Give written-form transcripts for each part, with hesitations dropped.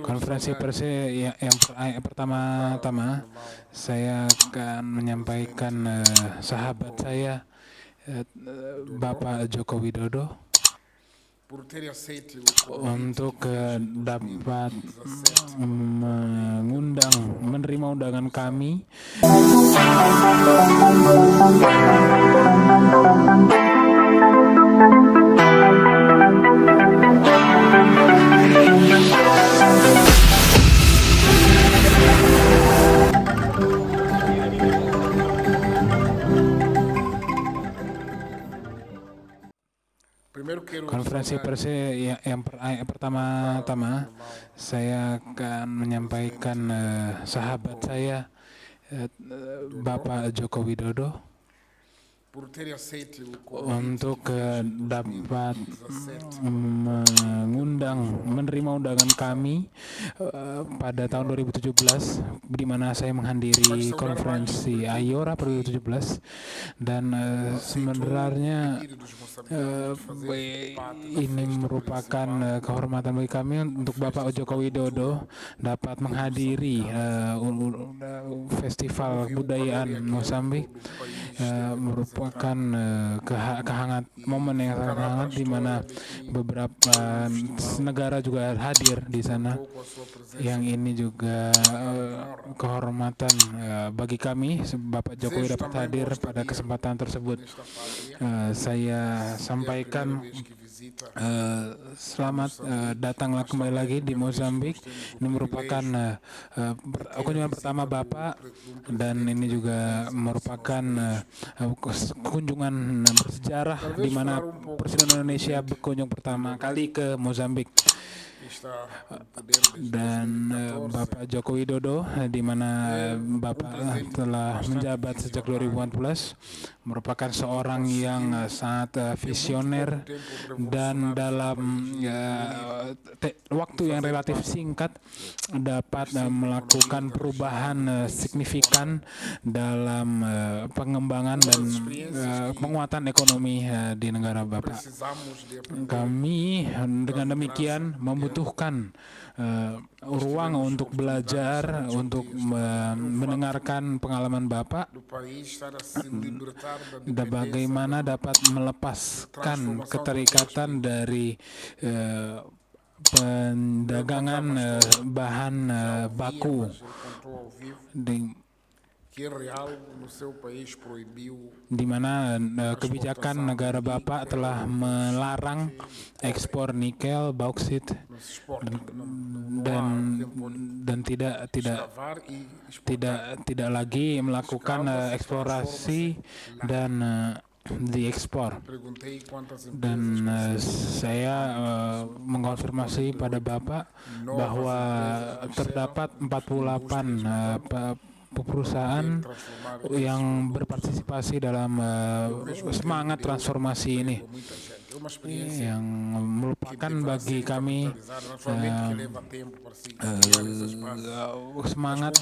Konferensi pers yang pertama-tama saya akan menyampaikan sahabat saya Bapak Joko Widodo untuk dapat menerima undangan kami. Konferensi pers yang pertama-tama saya akan menyampaikan sahabat saya Bapak Joko Widodo untuk dapat menerima undangan kami pada tahun 2017, di mana saya menghadiri konferensi Ayora 2017, dan sebenarnya ini merupakan kehormatan bagi kami untuk Bapak Joko Widodo dapat menghadiri festival kebudayaan Mozambik. Merupakan momen yang sangat hangat di mana beberapa negara juga hadir di sana. Yang ini juga kehormatan bagi kami, Bapak Jokowi dapat hadir pada kesempatan tersebut. Saya sampaikan selamat datanglah kembali lagi di Mozambik. Ini merupakan kunjungan pertama Bapak, dan ini juga merupakan kunjungan bersejarah di mana Presiden Indonesia berkunjung pertama kali ke Mozambik. Dan Bapak Joko Widodo, di mana Bapak telah menjabat sejak 2014, merupakan seorang yang sangat visioner, dan dalam waktu yang relatif singkat dapat melakukan perubahan signifikan dalam pengembangan dan penguatan ekonomi di negara Bapak. Kami dengan demikian membutuhkan ruang untuk belajar, untuk mendengarkan pengalaman Bapak, dan bagaimana dapat melepaskan keterikatan dari pendagangan bahan baku di mana kebijakan negara Bapak telah melarang ekspor nikel, bauksit, dan tidak lagi melakukan eksplorasi dan diekspor. Dan saya mengkonfirmasi pada Bapak bahwa terdapat 48 perusahaan yang berpartisipasi dalam semangat transformasi ini, yang merupakan bagi kami semangat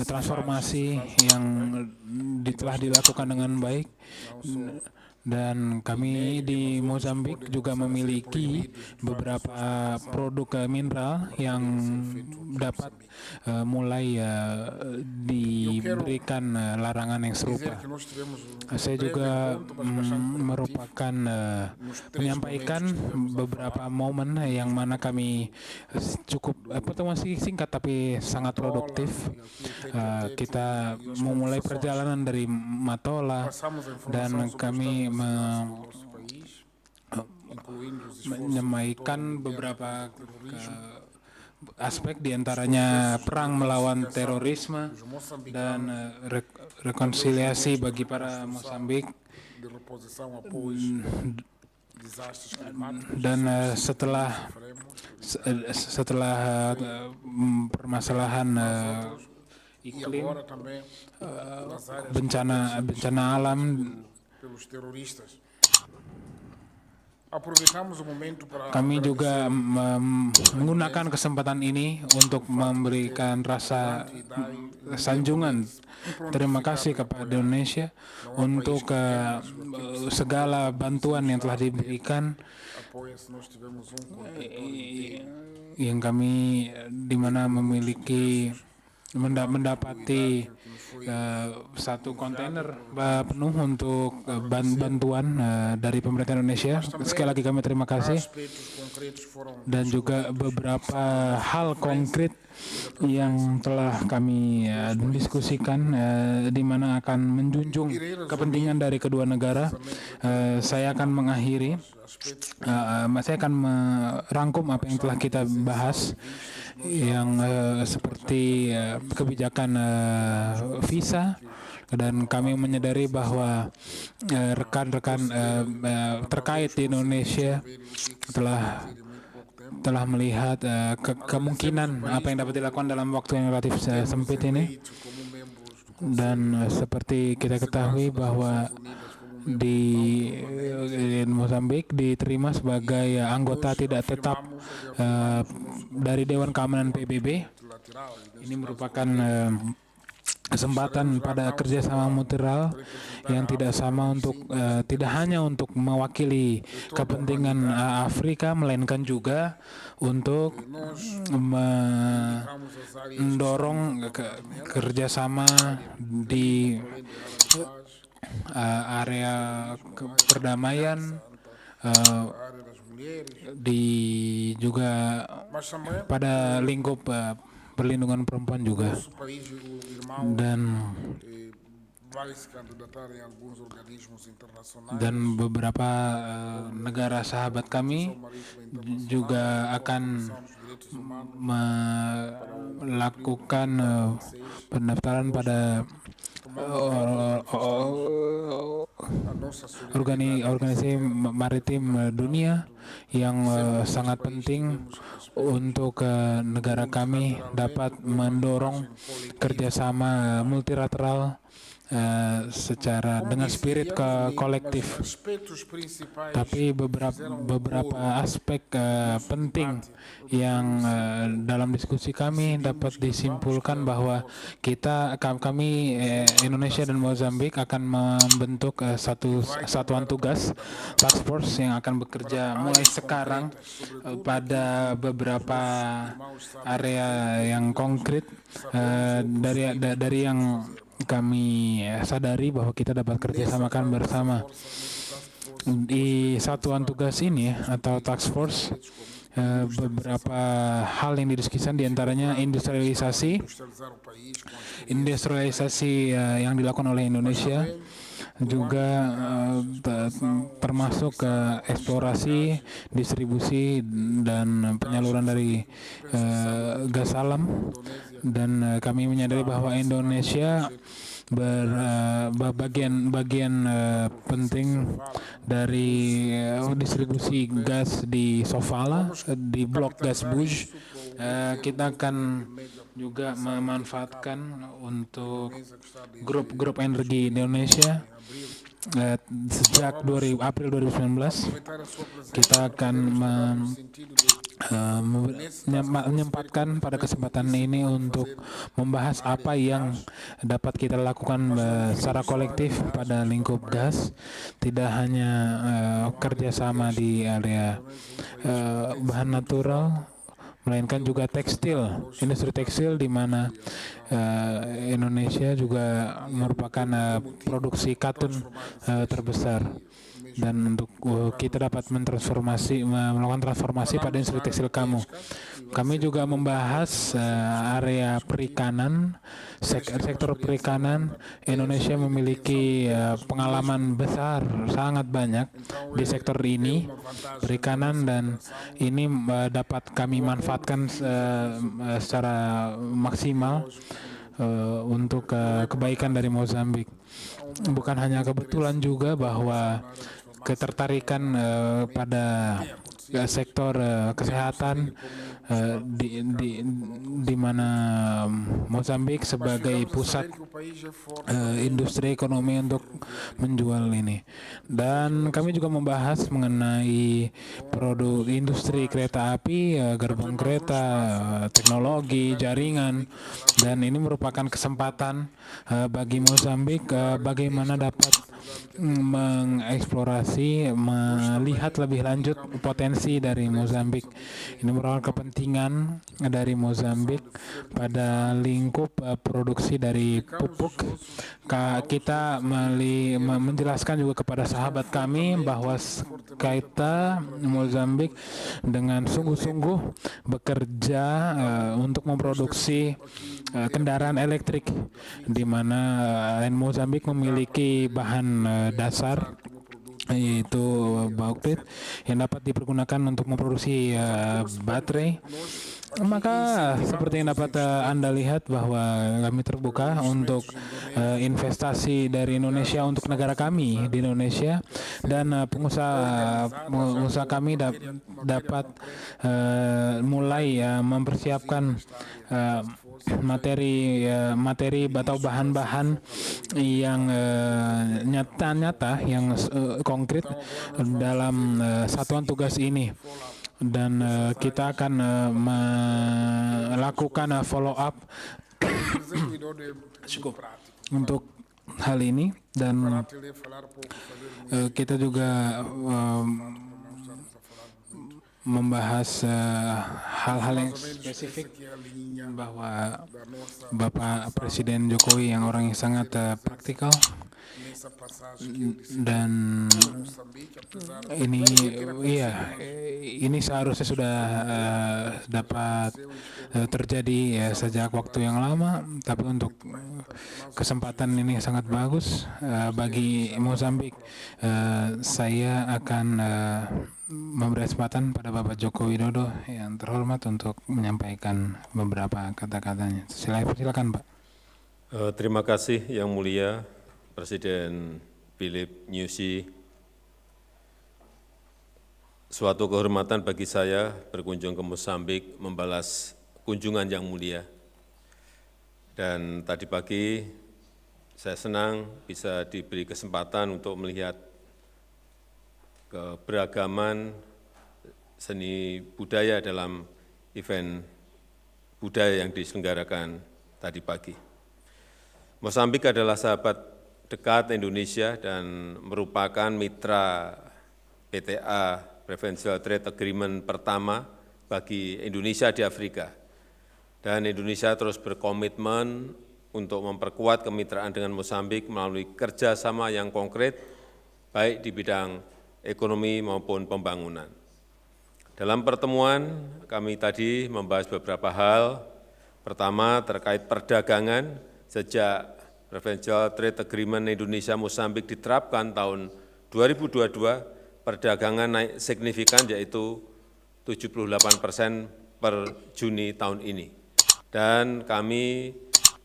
transformasi yang telah dilakukan dengan baik. Dan kami di Mozambik juga memiliki beberapa produk mineral yang dapat mulai diberikan larangan yang serupa. Saya juga merupakan menyampaikan beberapa momen yang mana kami cukup pertemuan singkat tapi sangat produktif. Kita memulai perjalanan dari Matola, dan kami menyampaikan beberapa aspek, diantaranya perang melawan terorisme dan rekonsiliasi bagi para Mozambik. Dan setelah permasalahan iklim, bencana alam, kami juga menggunakan kesempatan ini untuk memberikan rasa sanjungan terima kasih kepada Indonesia untuk segala bantuan yang telah diberikan. yang kami di mana memiliki mendapati satu kontainer penuh untuk bantuan dari pemerintah Indonesia. Sekali lagi kami terima kasih, dan juga beberapa hal konkret yang telah kami diskusikan di mana akan menjunjung kepentingan dari kedua negara. Saya akan mengakhiri, saya akan merangkum apa yang telah kita bahas, yang seperti kebijakan visa, dan kami menyadari bahwa rekan-rekan terkait di Indonesia telah melihat kemungkinan apa yang dapat dilakukan dalam waktu yang relatif sempit ini. Dan seperti kita ketahui bahwa di Mozambik diterima sebagai anggota tidak tetap dari Dewan Keamanan PBB. Ini merupakan kesempatan pada kerjasama multilateral yang tidak sama untuk tidak hanya untuk mewakili kepentingan Afrika, melainkan juga untuk mendorong kerjasama di area perdamaian, di juga pada lingkup perlindungan perempuan juga, dan beberapa negara sahabat kami juga akan melakukan pendaftaran pada organisasi maritim dunia yang sangat penting untuk negara kami dapat mendorong kerjasama multilateral secara dengan spirit kolektif. Tapi beberapa aspek penting yang dalam diskusi kami dapat disimpulkan bahwa kami Indonesia dan Mozambik akan membentuk satu satuan tugas task force yang akan bekerja mulai sekarang pada beberapa area yang konkret dari yang kami sadari bahwa kita dapat kerjasamakan bersama. Di satuan tugas ini atau task force, beberapa hal yang didiskusikan diantaranya industrialisasi yang dilakukan oleh Indonesia, juga termasuk eksplorasi, distribusi, dan penyaluran dari gas alam. Dan kami menyadari bahwa Indonesia bagian penting dari distribusi gas di Sofala, di blok gas Bush. Kita akan juga memanfaatkan untuk grup energi Indonesia. Sejak April 2019 kita akan menyempatkan pada kesempatan ini untuk membahas apa yang dapat kita lakukan secara kolektif pada lingkup gas, tidak hanya kerjasama di area bahan natural, melainkan juga tekstil, industri tekstil, di mana Indonesia juga merupakan produksi katun terbesar. Dan untuk kita dapat melakukan transformasi pada industri tekstil kami juga membahas area perikanan, sektor perikanan. Indonesia memiliki pengalaman besar, sangat banyak di sektor ini, perikanan, dan ini dapat kami manfaatkan secara maksimal untuk kebaikan dari Mozambik. Bukan hanya kebetulan juga bahwa ketertarikan pada sektor kesehatan di mana Mozambik sebagai pusat industri ekonomi untuk menjual ini. Dan kami juga membahas mengenai produk industri kereta api, gerbong kereta, teknologi, jaringan, dan ini merupakan kesempatan bagi Mozambik bagaimana dapat mengeksplorasi, melihat lebih lanjut potensi investasi dari Mozambik. Ini merupakan kepentingan dari Mozambik pada lingkup produksi dari pupuk. Kita menjelaskan juga kepada sahabat kami bahwa kita Mozambik dengan sungguh-sungguh bekerja untuk memproduksi kendaraan elektrik, di mana Mozambik memiliki bahan dasar yaitu bauksit yang dapat dipergunakan untuk memproduksi baterai. Maka seperti yang dapat Anda lihat bahwa kami terbuka untuk investasi dari Indonesia untuk negara kami di Indonesia, dan pengusaha kami dapat mulai mempersiapkan materi atau bahan-bahan yang nyata yang konkret dalam satuan tugas ini. Dan kita akan melakukan follow up untuk hal ini, dan kita juga membahas hal-hal yang spesifik bahwa Bapak Presiden Jokowi yang orang yang sangat praktikal, dan ini seharusnya sudah dapat terjadi sejak waktu yang lama, tapi untuk kesempatan ini sangat bagus bagi Mozambik. Saya akan memberi kesempatan pada Bapak Joko Widodo yang terhormat untuk menyampaikan beberapa kata-katanya. Silakan, Pak. Terima kasih Yang Mulia Presiden Philip Nyusi. Suatu kehormatan bagi saya berkunjung ke Mozambik membalas kunjungan Yang Mulia. Dan tadi pagi saya senang bisa diberi kesempatan untuk melihat keberagaman seni budaya dalam event budaya yang diselenggarakan tadi pagi. Mozambik adalah sahabat dekat Indonesia dan merupakan mitra PTA Preferential Trade Agreement pertama bagi Indonesia di Afrika. Dan Indonesia terus berkomitmen untuk memperkuat kemitraan dengan Mozambik melalui kerjasama yang konkret, baik di bidang ekonomi maupun pembangunan. Dalam pertemuan kami tadi membahas beberapa hal. Pertama, terkait perdagangan. Sejak Preferential Trade Agreement Indonesia-Mozambik diterapkan tahun 2022, perdagangan naik signifikan, yaitu 78% per Juni tahun ini. Dan kami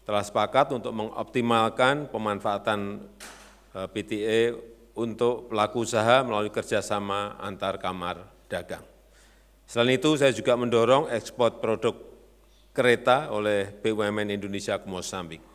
telah sepakat untuk mengoptimalkan pemanfaatan PTA untuk pelaku usaha melalui kerjasama antar kamar dagang. Selain itu, saya juga mendorong ekspor produk kereta oleh BUMN Indonesia ke Mozambik.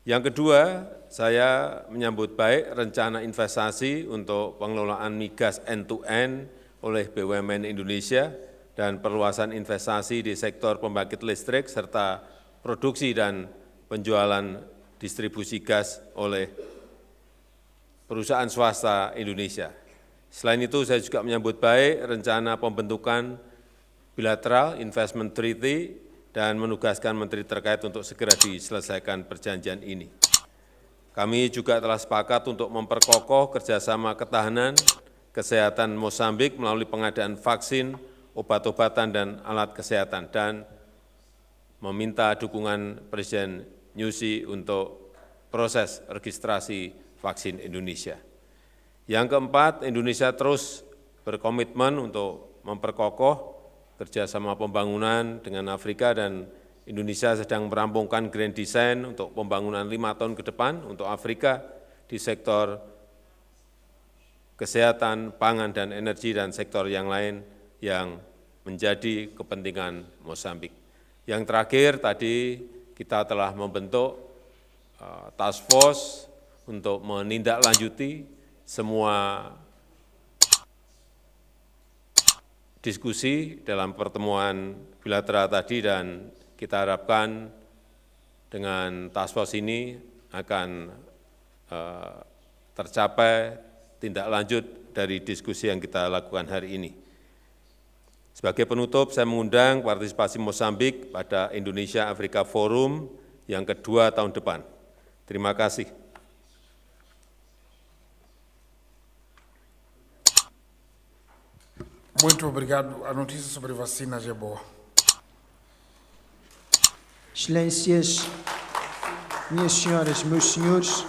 Yang kedua, saya menyambut baik rencana investasi untuk pengelolaan migas end-to-end oleh BUMN Indonesia dan perluasan investasi di sektor pembangkit listrik serta produksi dan penjualan distribusi gas oleh perusahaan swasta Indonesia. Selain itu, saya juga menyambut baik rencana pembentukan bilateral investment treaty dan menugaskan menteri terkait untuk segera diselesaikan perjanjian ini. Kami juga telah sepakat untuk memperkokoh kerjasama ketahanan kesehatan Mozambik melalui pengadaan vaksin, obat-obatan, dan alat kesehatan, dan meminta dukungan Presiden Nyusi untuk proses registrasi vaksin Indonesia. Yang keempat, Indonesia terus berkomitmen untuk memperkokoh kerjasama pembangunan dengan Afrika, dan Indonesia sedang merampungkan Grand Design untuk pembangunan 5 tahun ke depan untuk Afrika di sektor kesehatan, pangan, dan energi, dan sektor yang lain yang menjadi kepentingan Mozambik. Yang terakhir, tadi kita telah membentuk task force untuk menindaklanjuti semua diskusi dalam pertemuan bilateral tadi, dan kita harapkan dengan task force ini akan tercapai tindak lanjut dari diskusi yang kita lakukan hari ini. Sebagai penutup, saya mengundang partisipasi Mozambik pada Indonesia Afrika Forum yang kedua tahun depan. Terima kasih. Muito obrigado. A notícia sobre vacinas é boa. Excelências, minhas senhoras, meus senhores,